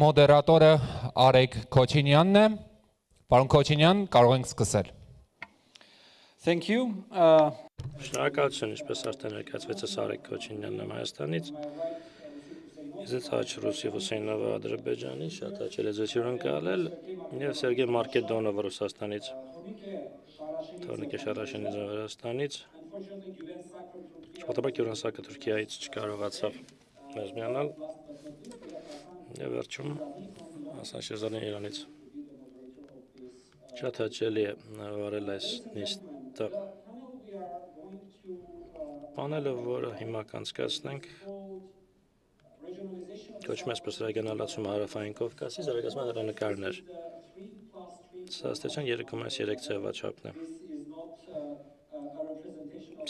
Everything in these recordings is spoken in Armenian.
Մոդերատորը Արեգ Քոչինյանն է, պարոն Քոչինյան, կարող ենք սկսել։ Thank you. Շնորհակալություն, ինչպես արդեն ներկայացվեց Արեգ Քոչինյանն եմ Հայաստանից։ Ես Հաչրուսի Հուսեյնովը Ադրբեջանի, շատ հաճելի է հյուրընկալել, եւ Սերգեյ Մարկեդոնովը Ռուսաստանից, Թորնիկե Շարաշինիձը Վրաստանից, շփոթաբար Գյուրանսակը Թուրքիայից չկարողացավ մեզ միանալ, եւ վերջում Հասան Շիրզադին Իրանից։ Շատ հաճելի է վարել այս նիստը։ Պանելը, որը հիմա կանցկացնենք, կոչվում է այսպես ռեգիոնալացում Հարավային Կովկասի, զարգացման հեռանկարներ։ Սա ըստ 3,3 ձևաչափն է։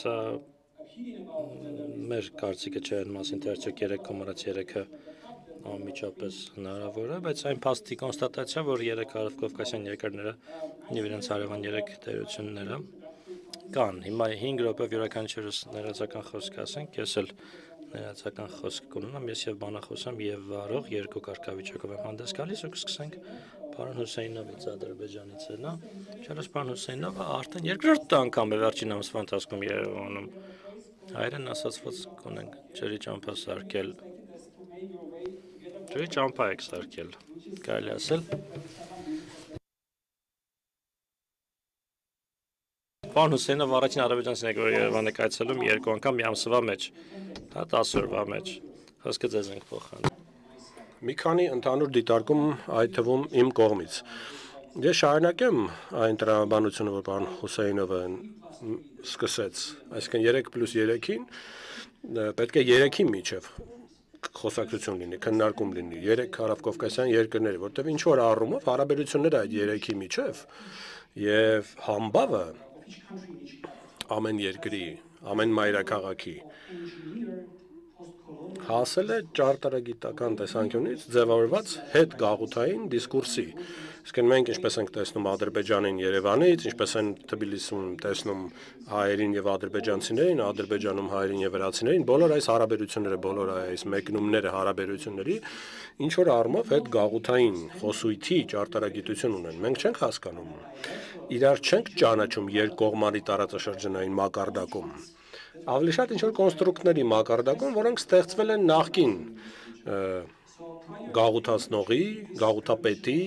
Սա մեր կարծիքը չէ այն մասին, թե արդյոք 3,3-ը անմիջապես հնարավոր է, բայց այն փաստի կոնստատացիա, որ 3 հարավկովկասյան երկրները եւ իրենց հարևան 3 տերությունները կան։ Հիմա 5 րոպե յուրաքանչյուրս ներածական խոսք ասենք, ես էլ ներածական խոսք կունենամ, ես եւ բանախոսամ եւ վարող երկու կարգավիճակով եմ հանդես գալիս ու կսկսենք պարոն Հուսեյնովից Ադրբեջանից է նա։ Չարս պարոն Հուսեյնովը արդեն երկրորդ անգամ է վերջին ամսվա ընթացքում Երևանում։ Հայերեն ասացված կունենք ջրի ճամփա սարքել։ Ջրի ճամփա եք սարքել, կարելի ասել։ Պարոն Հուսեյնով առաջին Ադրբեջանցին եք, որ Երևան եք այցելում 2 անգամ մի ամսվա մեջ, դա 10 օրվա մեջ։ Խոսքը ձեզ ենք փոխանցում։ Մի քանի ընդհանուր դիտարկում այդ թվում իմ կողմից։ Ես շարունակեմ այն տրամաբանությունը, որ պարոն Հուսեյնովը սկսեց, այսինքն 3+3-ին պետք է 3-ի միջև խոսակցություն լինի, քննարկում լինի 3 հարավկովկասյան երկրների, որտեղ ինչ որ առումով հարաբերությունները այդ 3-ի միջև եւ համբավը ամեն երկրի, ամեն մայրաքաղաքի հասել է ճարտարագիտական տեսանկյունից ձևավորված հետ գաղութային դիսկուրսի։ Իսկ մենք ինչպես ենք տեսնում Ադրբեջանին Երևանից, ինչպես են Թբիլիսում տեսնում հայերին եւ ադրբեջանցիներին, Ադրբեջանում հայերին եւ վրացիներին, բոլոր այս հարաբերությունները, բոլոր այս մեկնումները հարաբերությունների ինչ որ առումով հետ գաղութային խոսույթի ճարտարագիտություն ունեն։ Մենք չենք հասկանում, իրար չենք ճանաչում երկկողմանի տարածաշրջանային մակարդակում։ Ավելի շատ ինչ որ կոնստրուկտների մակարդակում, որոնք ստեղծվել են նախկին գաղութացնողի, գաղութապետի,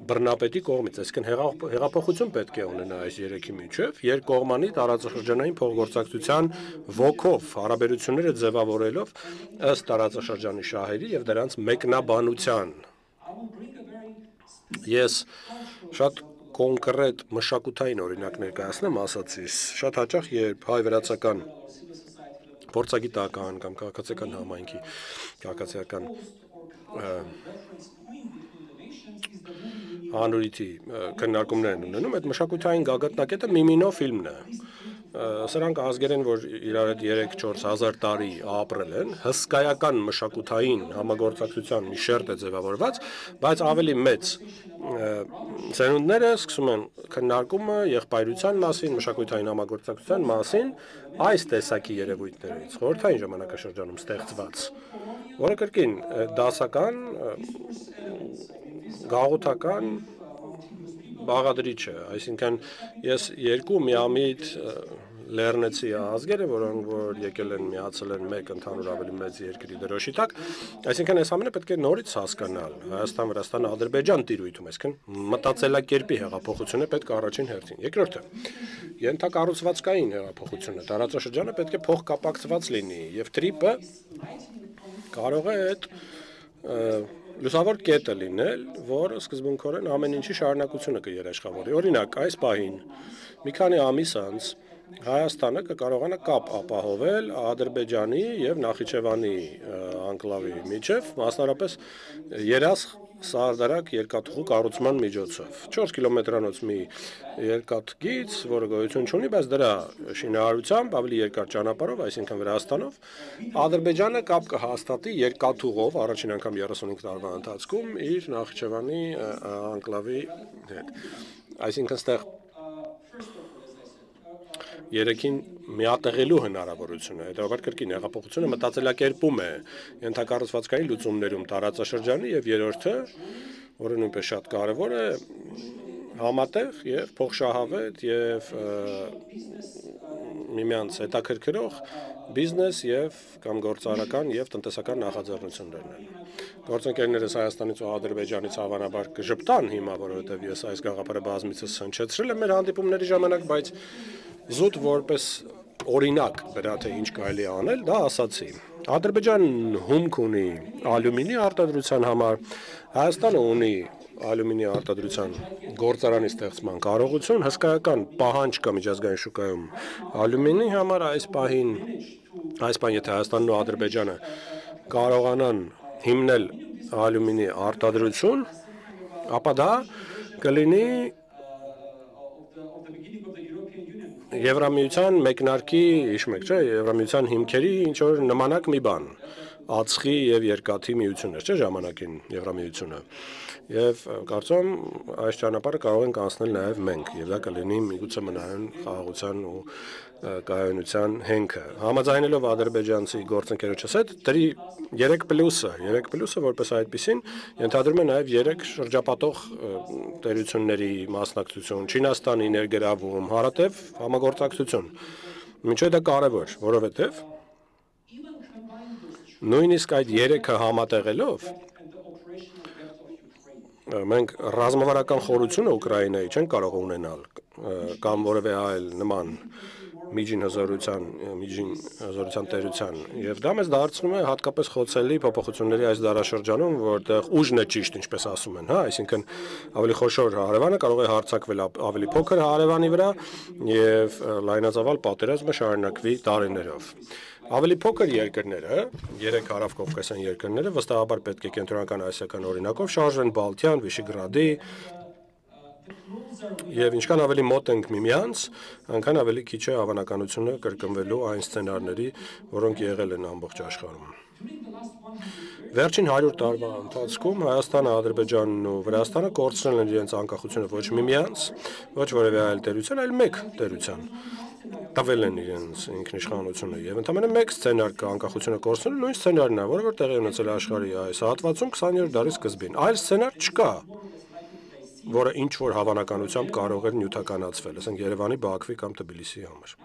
բռնապետի կողմից, այսինքն հեղափոխություն պետք է ունենա այս 3-ի միջև, երկկողմանի տարածաշրջանային փոխգործակցության ոգով հարաբերությունները ձևավորելով ըստ տարածաշրջանի շահերի եւ դրանց մեկնաբանության։ Ես շատ կոնկրետ մշակութային օրինակ ներկայացնեմ ասացիս, շատ հաճախ երբ հայ-վրացական փորձագիտական կամ քաղաքացիական համայնքի քաղաքացիական հանրույթի քննարկումներ են ունենում, այդ մշակութային գագաթնակետը Միմինո ֆիլմն է։ Սրանք ազգեր են, որ իրար հետ 3-4 հազար տարի ապրել են, հսկայական մշակութային համագործակցության մի շերտ է ձևավորված, բայց ավելի մեծ ծնունդները սկսում են քննարկումը եղբայրության մասին, մշակութային համագործակցության մասին այս տեսակի երևույթներից, խորհրդային ժամանակաշրջանում ստեղծված, որը կրկին դասական, գաղութական բաղադրիչ է, այսինքն ես երկու միամիտ լեռնեցի ազգերը, որոնք որ եկել են միացել են մեկ ընդհանուր ավելի մեծ երկրի դրոշի տակ, այսինքն այս ամենը պետք է նորից հասկանալ Հայաստան, Վրաստան, Ադրբեջան տիրույթում, այսինքն մտածելակերպի հեղափոխությունը պետք է առաջին հերթին։ Երկրորդը ենթակառուցվածքային հեղափոխությունը, տարածաշրջանը պետք է փոխկապակցված լինի եւ տրիպը կարող է այդ լուսավոր կետը լինել, որը սկզբունքորեն ամեն ինչի շարունակությունը կերաշխավորի։ Օրինակ, այս պահին մի քանի ամիս անց Հայաստանը կկարողանա կապ ապահովել Ադրբեջանի եւ Նախիջևանի անկլավի միջև, մասնարարպես Երաս-Սարդարակ երկաթուղու կառուցման միջոցով։ 4 կիլոմետրանոց մի երկաթգիծ, որը գոյություն չունի, բայց դրա շինարարությամբ ավելի երկար ճանապարհով, այսինքն Վրաստանով, Ադրբեջանը կապ կհաստատի երկաթուղով առաջին անգամ 35 տարվա ընթացքում իր Նախիջևանի անկլավի հետ։ Այսինքն ստեղ երեքին միատեղելու հնարավորությունը։ Հետևաբար կրկին հեղափոխությունը մտածելակերպում է ենթակառուցվածքային լուծումներում տարածաշրջանի եւ երրորդը, որը նույնպես շատ կարեւոր է, համատեղ եւ փոխշահավետ եւ միմյանց հետաքրքրող բիզնես եւ կամ գործարարական եւ տնտեսական նախաձեռնություններն են։ Գործընկերներս Հայաստանից ու Ադրբեջանից հավանաբար կժպտան հիմա, որովհետեւ ես այս գաղափարը բազմիցս հնչեցրել եմ մեր հանդիպումների ժամանակ, բայց զուտ որպես օրինակ դրա թե ինչ կարելի է անել, դա ասացի։ Ադրբեջանն հումք ունի ալյումինի արտադրության համար, Հայաստանը ունի ալյումինի արտադրության գործարանի ստեղծման կարողություն, հսկայական պահանջ կա միջազգային շուկայում ալյումինի համար, այս պահին եթե Հայաստանն ու Ադրբեջանը կարողանան հիմնել ալյումինի արտադրություն, ապա դա կլինի Եվրամիության մեկնարկի, հիշում եք, չէ, Եվրամիության հիմքերի ինչ որ նմանակ մի բան, ածխի եւ երկաթի միություններ, չէ, ժամանակին Եվրամիությունը։ Եվ կարծում այս ճանապարհը կարող ենք անցնել նաեւ մենք, եւ դա կլինի միգուցե մնայուն խաղաղության ու կայունության հենքը։ Համաձայնելով ադրբեջանցի գործընկերոջս հետ, դրի 3+-ը որպես այդպեսին ենթադրում է նաեւ 3 շրջապատող տերությունների մասնակցություն, Չինաստանի ներգրավում, հարատև համագործակցություն։ Ինչու է դա կարևոր, որովհետեւ նույնիսկ այդ 3-ը համատեղելով մենք ռազմավարական խորությունը Ուկրաինայի չեն կարող ունենալ կամ որևէ այլ նման միջին հզորության տերության եւ դա մեզ դարձնում է հատկապես խոցելի փոփոխությունների այս դարաշրջանում, որտեղ ուժն է ճիշտ, ինչպես ասում են, հա, այսինքն ավելի խոշոր հարևանը կարող է հարձակվել ավելի փոքր հարևանի վրա եւ լայնածավալ պատերազմը շարունակվի տարիներով։ Ավելի փոքր երկրները, 3 հարավկովկասյան երկրները վստահաբար պետք է կենտրոնական ասիական օրինակով շարժվեն Բալթյան, Վիշեգրադի եւ ինչքան ավելի մոտ ենք միմյանց, այնքան ավելի քիչ է հավանականությունը կրկնվելու այն սցենարների, որոնք եղել են ամբողջ աշխարհում։ Վերջին 100 տարվա ընթացքում Հայաստանը, Ադրբեջանն ու Վրաստանը կորցրել են իրենց անկախությունը ոչ միմյանց, ոչ որևէ այլ տերության, այլ մեկ տերության։ Տվել են իրենց ինքնիշխանությունը եւ ընդամենը մեկ սցենար կա անկախությունը կորցնելու, նույն սցենարն է, որը որ տեղի ունեցել է աշխարհի այս հատվածում 20-րդ դարի սկզբին։ Այլ սցենար չկա, որը ինչ որ հավանականությամբ կարող էր նյութականացվել, ասենք Երևանի, Բաքվի կամ Թբիլիսիի համար։